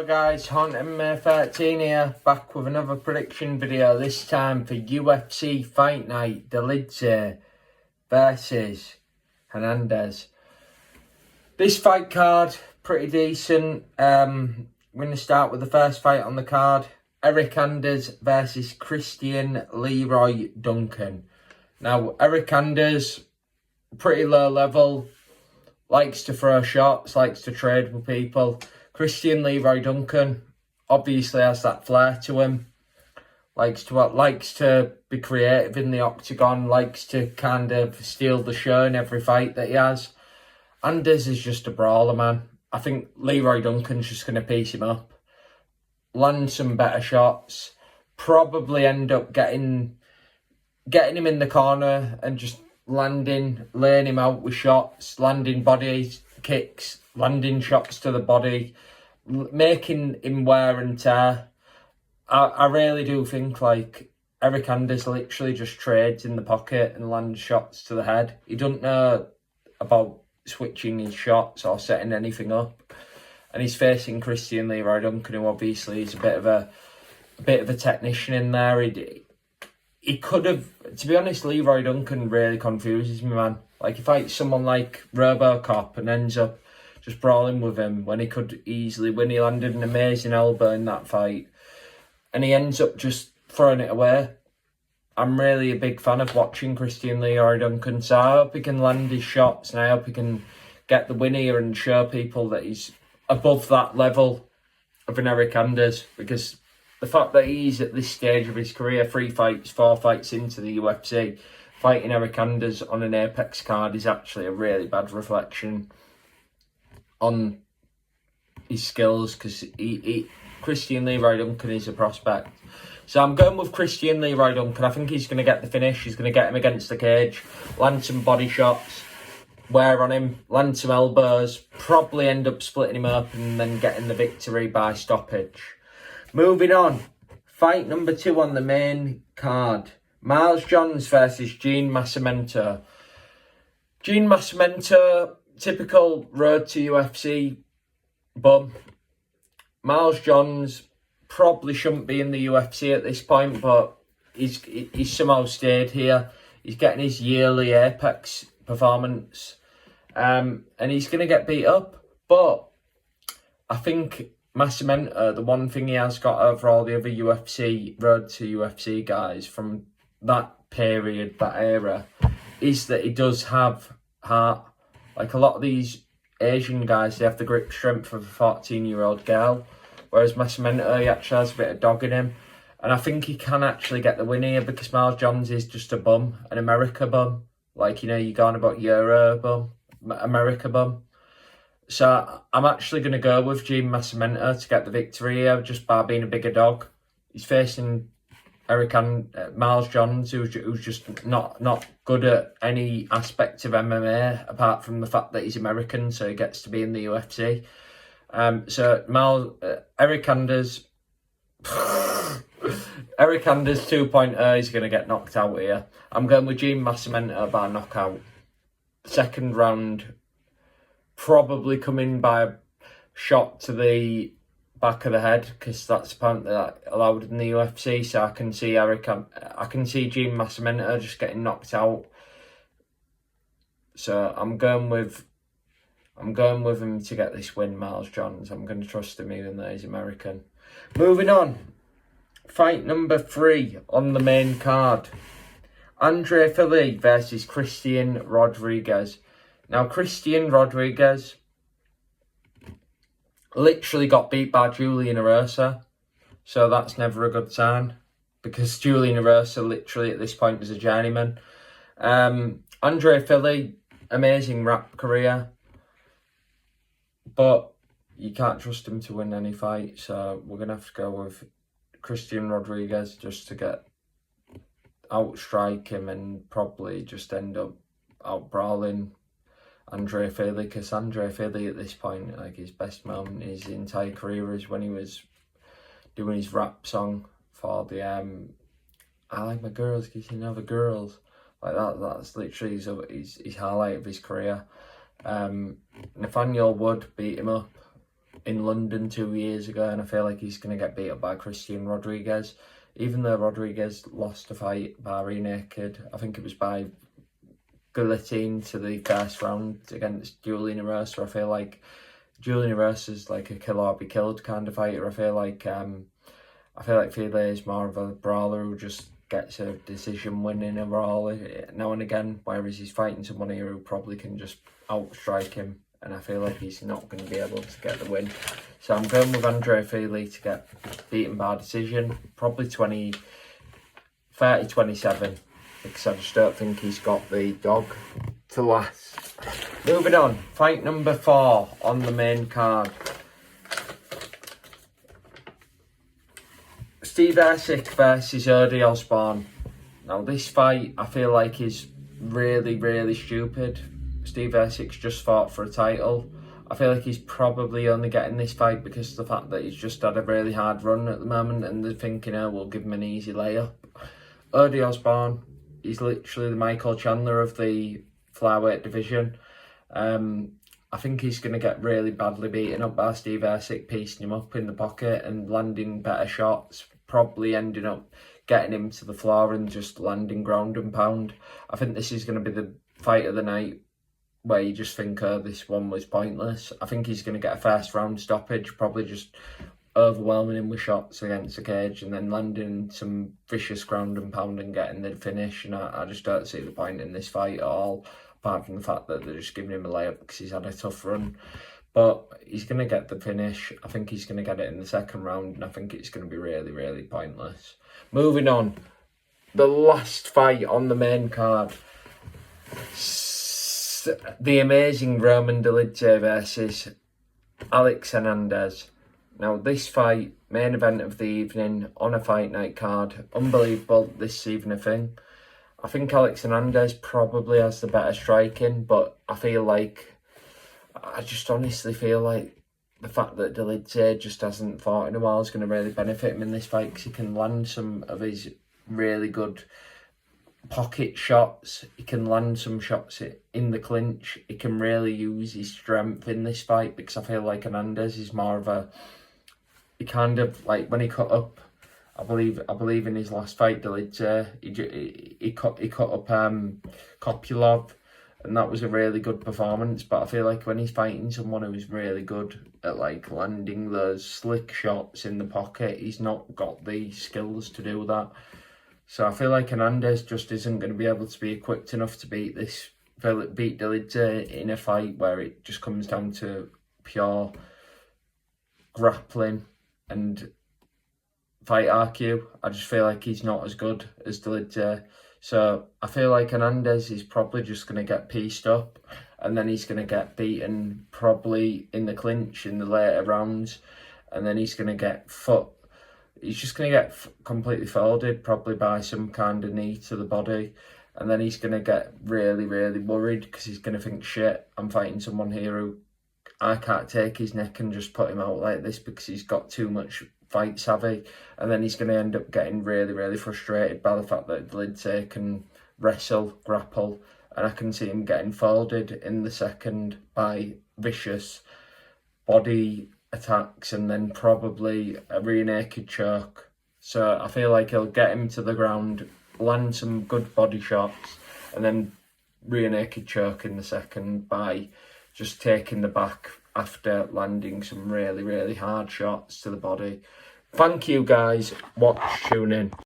guys, HauntedMay13 here, back with another prediction video, this time for UFC Fight Night, Dolidze versus Hernandez. This fight card, pretty decent. We're going to start with the first fight on the card, Hernandez versus Christian Leroy Duncan. Now, Hernandez, pretty low level, likes to throw shots, likes to trade with people. Christian Leroy Duncan obviously has that flair to him. Likes to be creative in the octagon. Likes to kind of steal the show in every fight that he has. Hernandez is just a brawler, man. I think Leroy Duncan's just going to piece him up, land some better shots, probably end up getting him in the corner and just laying him out with shots, landing body kicks, landing shots to the body, making him wear and tear. I really do think like Hernandez literally just trades in the pocket and lands shots to the head. He doesn't know about switching his shots or setting anything up. And he's facing Christian Leroy Duncan, who obviously is a bit of a technician in there. He could have, to be honest, Leroy Duncan really confuses me, man. Like, he fights someone like RoboCop and ends up just brawling with him when he could easily win. He landed an amazing elbow in that fight, and he ends up just throwing it away. I'm really a big fan of watching Christian Leroy Duncan, so I hope he can land his shots, and I hope he can get the win here and show people that he's above that level of an Hernandez, because the fact that he's at this stage of his career, 4 fights into the UFC, fighting Hernandez on an Apex card is actually a really bad reflection on his skills, because Christian Leroy Duncan is a prospect. So I'm going with Christian Leroy Duncan. I think he's going to get the finish. He's going to get him against the cage, land some body shots, wear on him, land some elbows, probably end up splitting him up and then getting the victory by stoppage. Moving on, fight number 2 on the main card. Miles Johns versus Gene Massimento. Gene Massimento, typical road to UFC bum. Miles Johns probably shouldn't be in the UFC at this point, but he's somehow stayed here. He's getting his yearly Apex performance, and he's going to get beat up. But I think Massimento, the one thing he has got over all the other UFC, road to UFC guys from that period, that era, is that he does have heart. Like a lot of these Asian guys, they have the grip strength of a 14-year-old girl, whereas Massimento, he actually has a bit of dog in him. And I think he can actually get the win here, because Miles Johns is just a bum, an America bum. Like, you know, you're going about Euro bum, America bum. So I'm actually going to go with Gene Massimento to get the victory here, just by being a bigger dog. He's facing Miles Johns, who's just not good at any aspect of MMA, apart from the fact that he's American, so he gets to be in the UFC. So Hernandez 2.0 is going to get knocked out here. I'm going with Gene Massimento by knockout. Second round, probably coming by a shot to the back of the head, because that's apparently allowed in the UFC. So I can see Gene Massimento just getting knocked out. So I'm going with him to get this win, Miles Johns. I'm going to trust him even though he's American. Moving on, fight number 3 on the main card. Andre Fili versus Christian Rodriguez. Now, Christian Rodriguez literally got beat by Julian Erosa, so that's never a good sign, because Julian Erosa literally at this point was a journeyman. Andre Fili, amazing rap career, but you can't trust him to win any fight, so we're going to have to go with Christian Rodriguez just to outstrike him and probably just end up out-brawling Andre Fili, because Andre Fili at this point, like, his best moment in his entire career is when he was doing his rap song for the I like my girls because you know the girls. Like that's literally his highlight of his career. Nathaniel Wood beat him up in London 2 years ago, and I feel like he's going to get beat up by Christian Rodriguez. Even though Rodriguez lost a fight by rear naked, I think it was by guillotine to the first round against Julian Erosa. I feel like Julian Erosa is like a kill or be killed kind of fighter. I feel like File is more of a brawler who just gets a decision win in a brawl now and again, whereas he's fighting someone here who probably can just outstrike him, and I feel like he's not going to be able to get the win. So I'm going with Andre Fili to get beaten by decision, probably 30-27, because I just don't think he's got the dog to last. Moving on, fight number 4 on the main card. Steve Ercik versus Odi Osbourne. Now this fight I feel like is really stupid. Steve Ercik's just fought for a title. I feel like he's probably only getting this fight because of the fact that he's just had a really hard run at the moment, and they're thinking, oh, we'll give him an easy layup. Odi Osbourne, he's literally the Michael Chandler of the flyweight division. I think he's going to get really badly beaten up by Steve Ercik, piecing him up in the pocket and landing better shots, probably ending up getting him to the floor and just landing ground and pound. I think this is going to be the fight of the night where you just think, oh, this one was pointless. I think he's going to get a first round stoppage, probably just overwhelming him with shots against the cage and then landing some vicious ground and pound and getting the finish. And I just don't see the point in this fight at all, apart from the fact that they're just giving him a layup because he's had a tough run. But he's going to get the finish. I think he's going to get it in the second round, and I think it's going to be really pointless. Moving on, the last fight on the main card. The amazing Roman Dolidze versus Alex Hernandez. Now this fight, main event of the evening on a fight night card. Unbelievable, this evening thing. I think Alex Hernandez probably has the better striking, but I just honestly feel like the fact that Dolidze just hasn't fought in a while is going to really benefit him in this fight, because he can land some of his really good pocket shots. He can land some shots in the clinch. He can really use his strength in this fight, because I feel like Hernandez is more of a, he kind of like when he cut up, I believe in his last fight, Dolidze, he cut up Kopylov, and that was a really good performance. But I feel like when he's fighting someone who's really good at like landing those slick shots in the pocket, he's not got the skills to do that. So I feel like Hernandez just isn't going to be able to be equipped enough to beat Dolidze in a fight where it just comes down to pure grappling and fight IQ. I just feel like he's not as good as Dolidze. So I feel like Hernandez is probably just going to get pieced up, and then he's going to get beaten probably in the clinch in the later rounds, and then he's going to get he's just going to get completely folded, probably by some kind of knee to the body. And then he's going to get really worried, because he's going to think, shit, I'm fighting someone here who I can't take his neck and just put him out like this, because he's got too much fight savvy. And then he's going to end up getting really frustrated by the fact that Dolidze can wrestle, grapple. And I can see him getting folded in the second by vicious body attacks and then probably a rear naked choke. So I feel like he'll get him to the ground, land some good body shots, and then rear naked choke in the second by just taking the back after landing some really hard shots to the body. Thank you guys. Tune in.